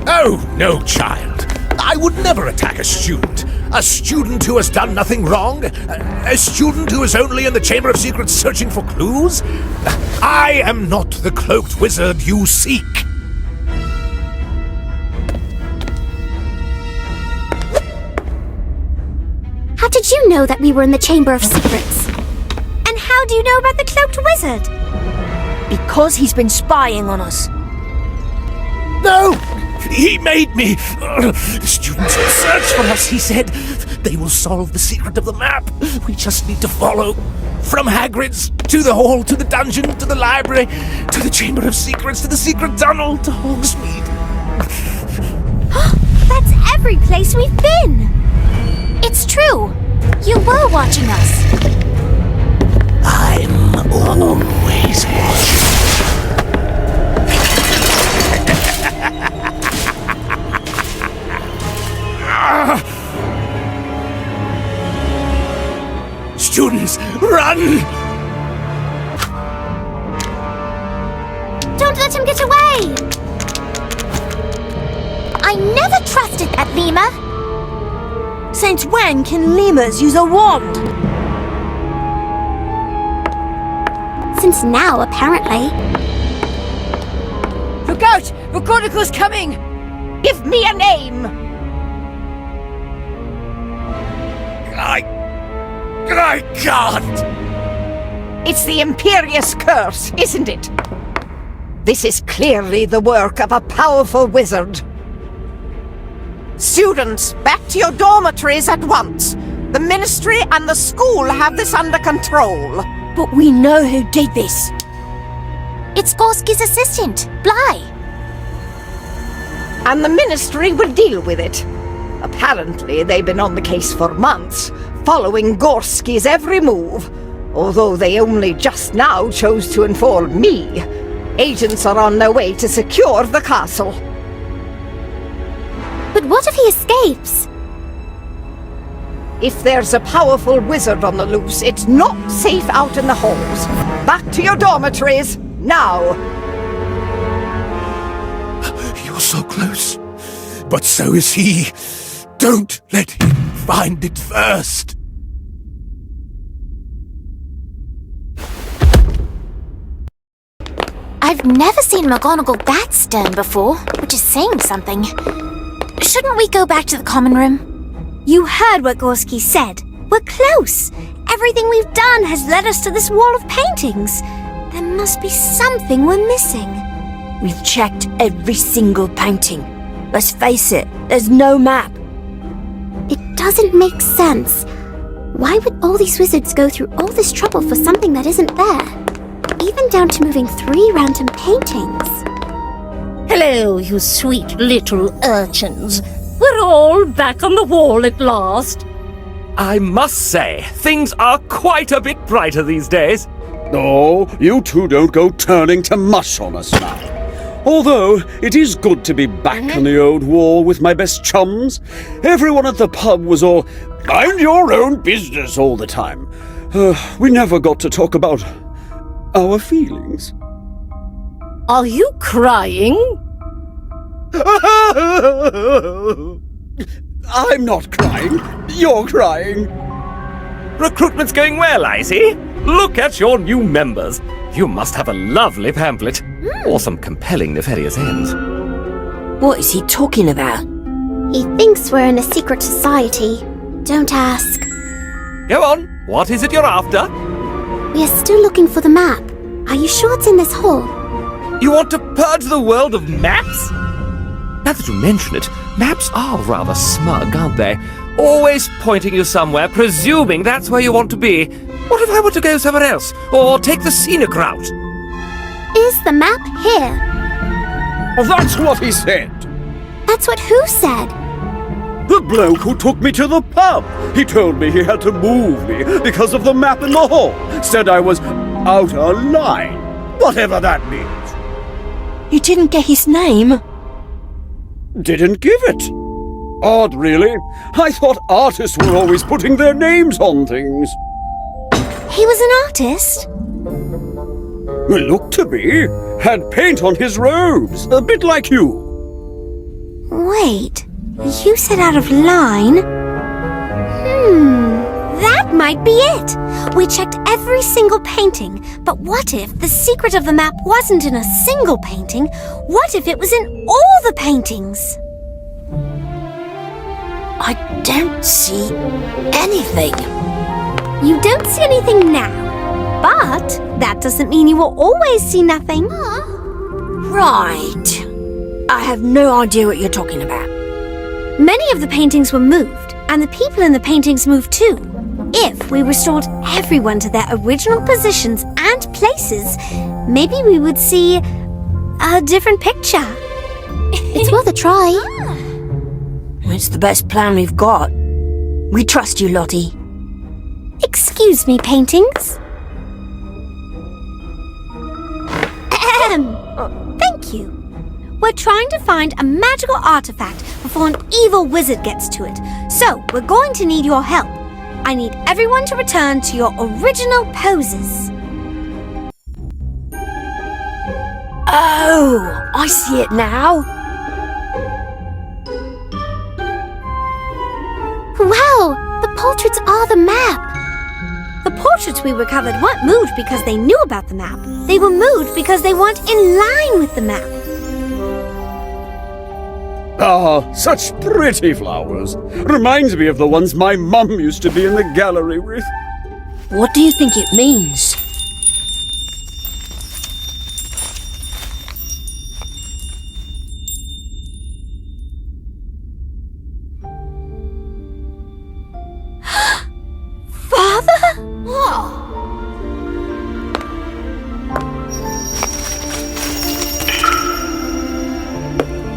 Oh, no, child. I would never attack a student. A student who has done nothing wrong? A student who is only in the Chamber of Secrets searching for clues? I am not the cloaked wizard you seek. How did you know that we were in the Chamber of Secrets? And how do you know about the cloaked wizard? Because he's been spying on us. No! He made me. The students will search for us, he said. They will solve the secret of the map. We just need to follow. From Hagrid's, to the hall, to the dungeon, to the library, to the Chamber of Secrets, to the secret tunnel, to Hogsmeade. That's every place we've been! It's true. You were watching us. I'm always watching. Students, run! Don't let him get away! I never trusted that lemur. Since when can lemurs use a wand? Since now, apparently. Look out! McGonagall's coming! Give me a name! I can't! It's the Imperious Curse, isn't it? This is clearly the work of a powerful wizard. Students, back to your dormitories at once. The Ministry and the school have this under control. But we know who did this. It's Gorski's assistant, Bly. And the Ministry will deal with it. Apparently, they've been on the case for months, following Gorski's every move. Although they only just now chose to inform me. Agents are on their way to secure the castle. But what if he escapes? If there's a powerful wizard on the loose, it's not safe out in the halls. Back to your dormitories, now! You're so close. But so is he. Don't let him find it first. I've never seen McGonagall that stern before, which is saying something. Shouldn't we go back to the common room? You heard what Gorski said. We're close. Everything we've done has led us to this wall of paintings. There must be something we're missing. We've checked every single painting. Let's face it, there's no map. It doesn't make sense. Why would all these wizards go through all this trouble for something that isn't there? Even down to moving 3 random paintings. Hello, you sweet little urchins. We're all back on the wall at last. I must say, things are quite a bit brighter these days. No, you two don't go turning to mush on us now. Although, it is good to be back on the old wall with my best chums. Everyone at the pub was all, mind your own business all the time. We never got to talk about our feelings. Are you crying? I'm not crying. You're crying. Recruitment's going well, I see. Look at your new members. You must have a lovely pamphlet. Or some compelling nefarious ends. What is he talking about? He thinks we're in a secret society. Don't ask. Go on. What is it you're after? We are still looking for the map. Are you sure it's in this hall? You want to purge the world of maps? Now that you mention it, maps are rather smug, aren't they? Always pointing you somewhere, presuming that's where you want to be. What if I were to go somewhere else? Or take the scenic route? Is the map here? Oh, that's what he said. That's what who said? The bloke who took me to the pub. He told me he had to move me because of the map in the hall. Said I was out of line. Whatever that means. You didn't get his name? Didn't give it. Odd, really. I thought artists were always putting their names on things. He was an artist? Well, looked to be. Had paint on his robes, a bit like you. Wait, you said out of line? That might be it. We checked every single painting, but what if the secret of the map wasn't in a single painting? What if it was in all the paintings? I don't see anything. You don't see anything now, but that doesn't mean you will always see nothing. Right. I have no idea what you're talking about. Many of the paintings were moved, and the people in the paintings moved too. If we restored everyone to their original positions and places, maybe we would see a different picture. It's worth a try. It's the best plan we've got. We trust you, Lottie. Excuse me, paintings. Thank you. We're trying to find a magical artifact before an evil wizard gets to it. So, we're going to need your help. I need everyone to return to your original poses. Oh, I see it now. Wow, the portraits are the map. The portraits we recovered weren't moved because they knew about the map. They were moved because they weren't in line with the map. Ah, such pretty flowers. Reminds me of the ones my mum used to be in the gallery with. What do you think it means? Father?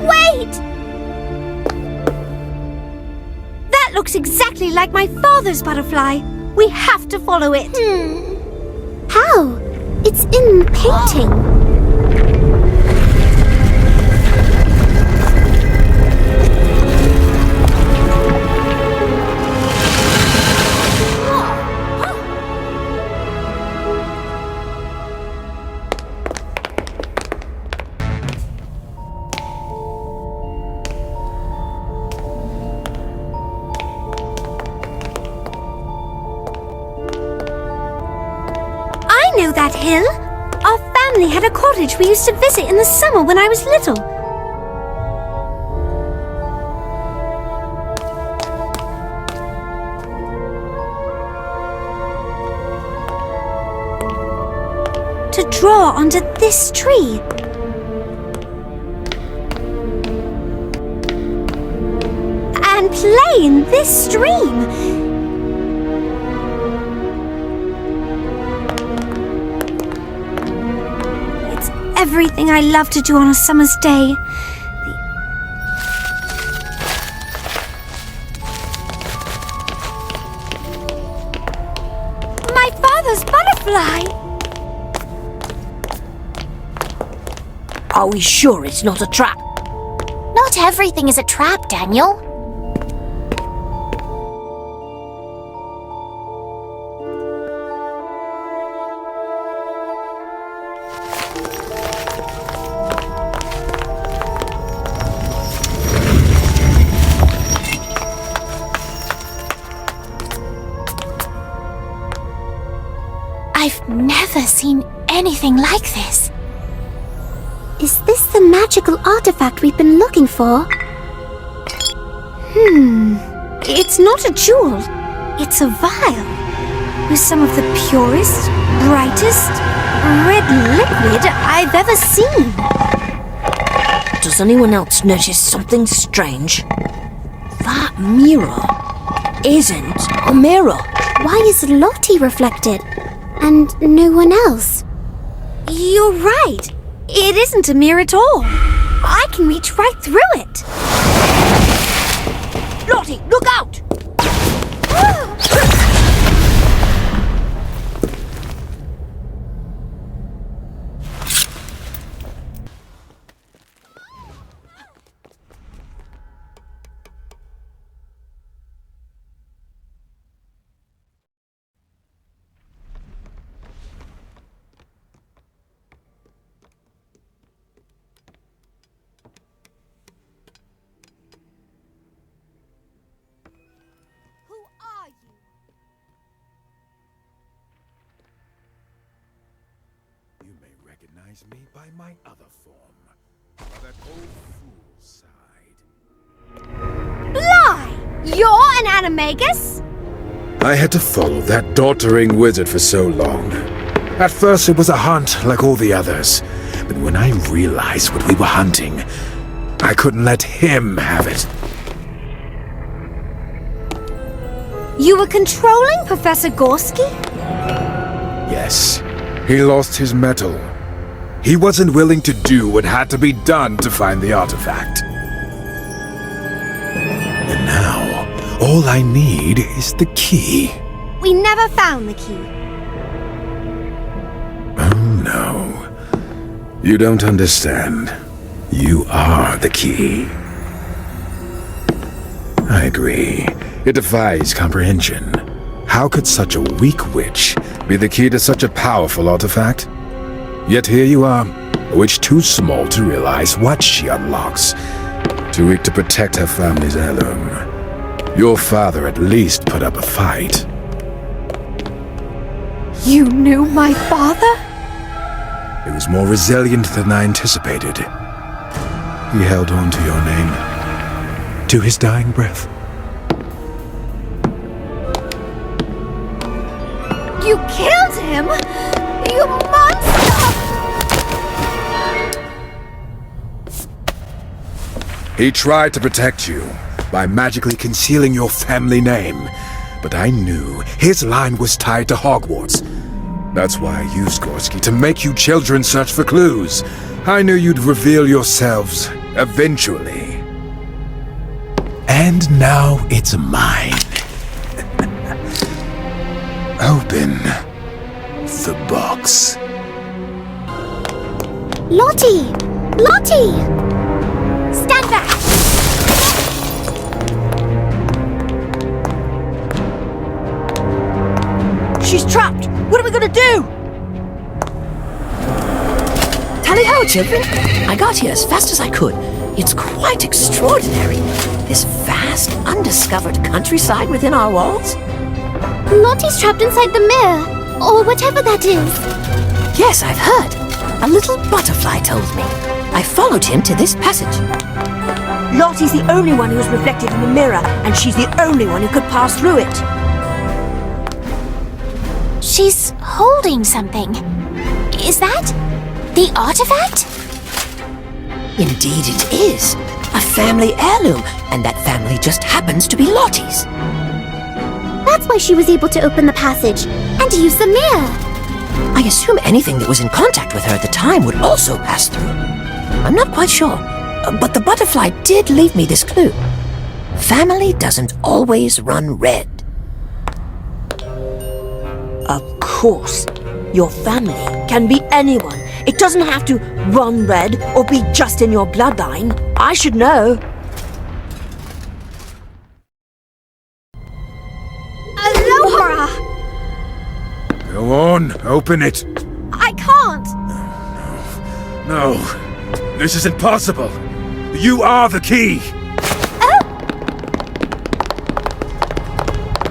Wait! That looks exactly like my father's butterfly. We have to follow it. How? It's in the painting. That hill? Our family had a cottage we used to visit in the summer when I was little. To draw onto this tree. And play in this stream. Everything I love to do on a summer's day. My father's butterfly! Are we sure it's not a trap? Not everything is a trap, Daniel. I've never seen anything like this. Is this the magical artifact we've been looking for? It's not a jewel. It's a vial with some of the purest, brightest, red liquid I've ever seen. Does anyone else notice something strange? That mirror isn't a mirror. Why is Lottie reflected? And no one else? You're right. It isn't a mirror at all. I can reach right through it. Lottie, look out! Recognize me by my other form, by that old fool's side. Lie! You're an animagus? I had to follow that doddering wizard for so long. At first it was a hunt like all the others, but when I realized what we were hunting, I couldn't let him have it. You were controlling Professor Gorski? Yes, he lost his mettle. He wasn't willing to do what had to be done to find the artifact. And now, all I need is the key. We never found the key. Oh no. You don't understand. You are the key. I agree. It defies comprehension. How could such a weak witch be the key to such a powerful artifact? Yet here you are, a witch too small to realize what she unlocks. Too weak to protect her family's heirloom. Your father at least put up a fight. You knew my father? It was more resilient than I anticipated. He held on to your name, to his dying breath. You killed him? You monster! He tried to protect you by magically concealing your family name, but I knew his line was tied to Hogwarts. That's why I used Gorski to make you children search for clues. I knew you'd reveal yourselves eventually. And now it's mine. Open the box. Lottie! Lottie! Stand back! She's trapped! What are we gonna do? Tally-ho, children! I got here as fast as I could. It's quite extraordinary. This vast, undiscovered countryside within our walls. Lottie's trapped inside the mirror, or whatever that is. Yes, I've heard. A little butterfly told me. I followed him to this passage. Lottie's the only one who's reflected in the mirror, and she's the only one who could pass through it. She's holding something. Is that the artifact? Indeed it is. A family heirloom, and that family just happens to be Lottie's. That's why she was able to open the passage and use the mirror. I assume anything that was in contact with her at the time would also pass through. I'm not quite sure, but the butterfly did leave me this clue. Family doesn't always run red. Of course. Your family can be anyone. It doesn't have to run red or be just in your bloodline. I should know. Aloha! Go on, open it. I can't! No, this isn't possible. You are the key.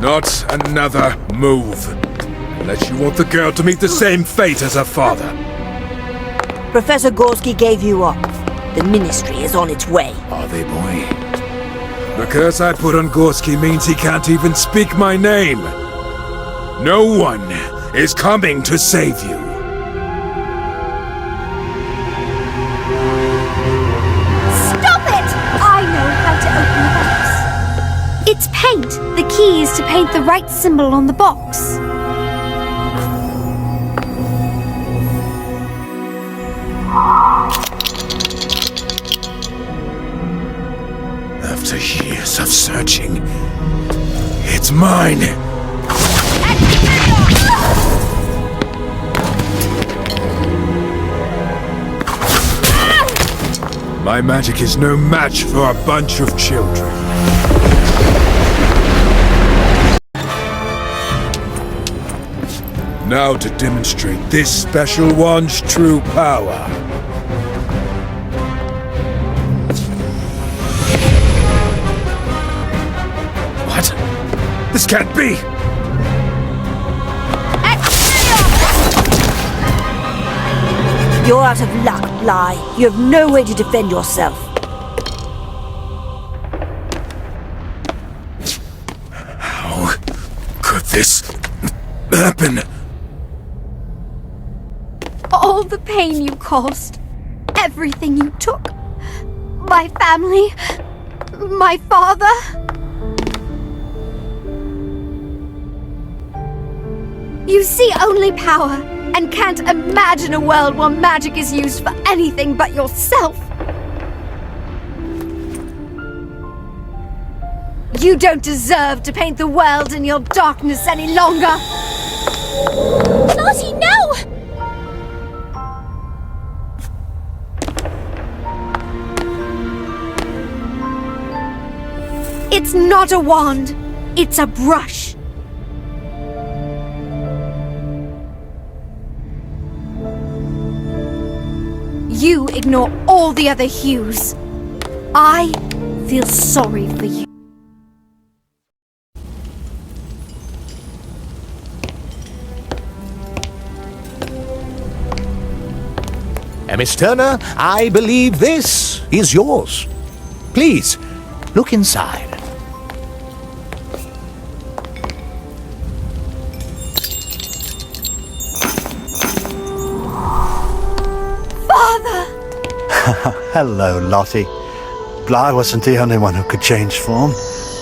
Not another move. Unless you want the girl to meet the same fate as her father. Professor Gorski gave you up. The ministry is on its way. Are they, boy? The curse I put on Gorski means he can't even speak my name. No one is coming to save you. Stop it! I know how to open the box. It's paint. The key is to paint the right symbol on the box. After years of searching, it's mine. My magic is no match for a bunch of children. Now to demonstrate this special one's true power. What? This can't be! You're out of luck, Bly. You have no way to defend yourself. How could this happen? All the pain you caused, everything you took, My family? My father? You see only power and can't imagine a world where magic is used for anything but yourself. You don't deserve to paint the world in your darkness any longer. Lottie, no! It's not a wand. It's a brush. You ignore all the other hues. I feel sorry for you. Miss Turner, I believe this is yours. Please, look inside. Father! Hello, Lottie. Bly wasn't the only one who could change form.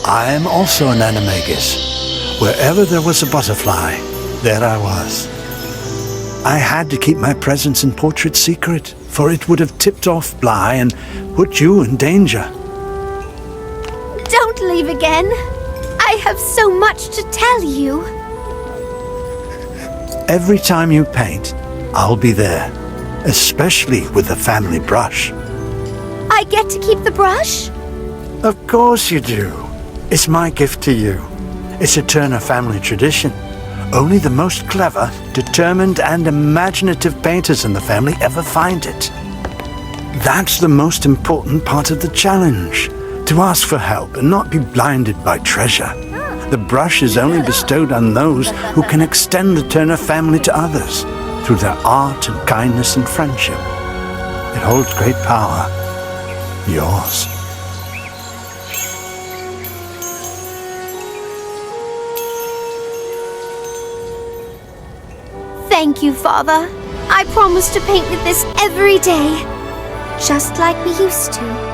I am also an animagus. Wherever there was a butterfly, there I was. I had to keep my presence in portrait secret, for it would have tipped off Bly and put you in danger. Don't leave again. I have so much to tell you. Every time you paint, I'll be there, especially with the family brush. I get to keep the brush? Of course you do. It's my gift to you. It's a Turner family tradition. Only the most clever, determined, and imaginative painters in the family ever find it. That's the most important part of the challenge, to ask for help and not be blinded by treasure. The brush is only bestowed on those who can extend the Turner family to others through their art and kindness and friendship. It holds great power. Yours. Thank you, Father. I promise to paint with this every day, just like we used to.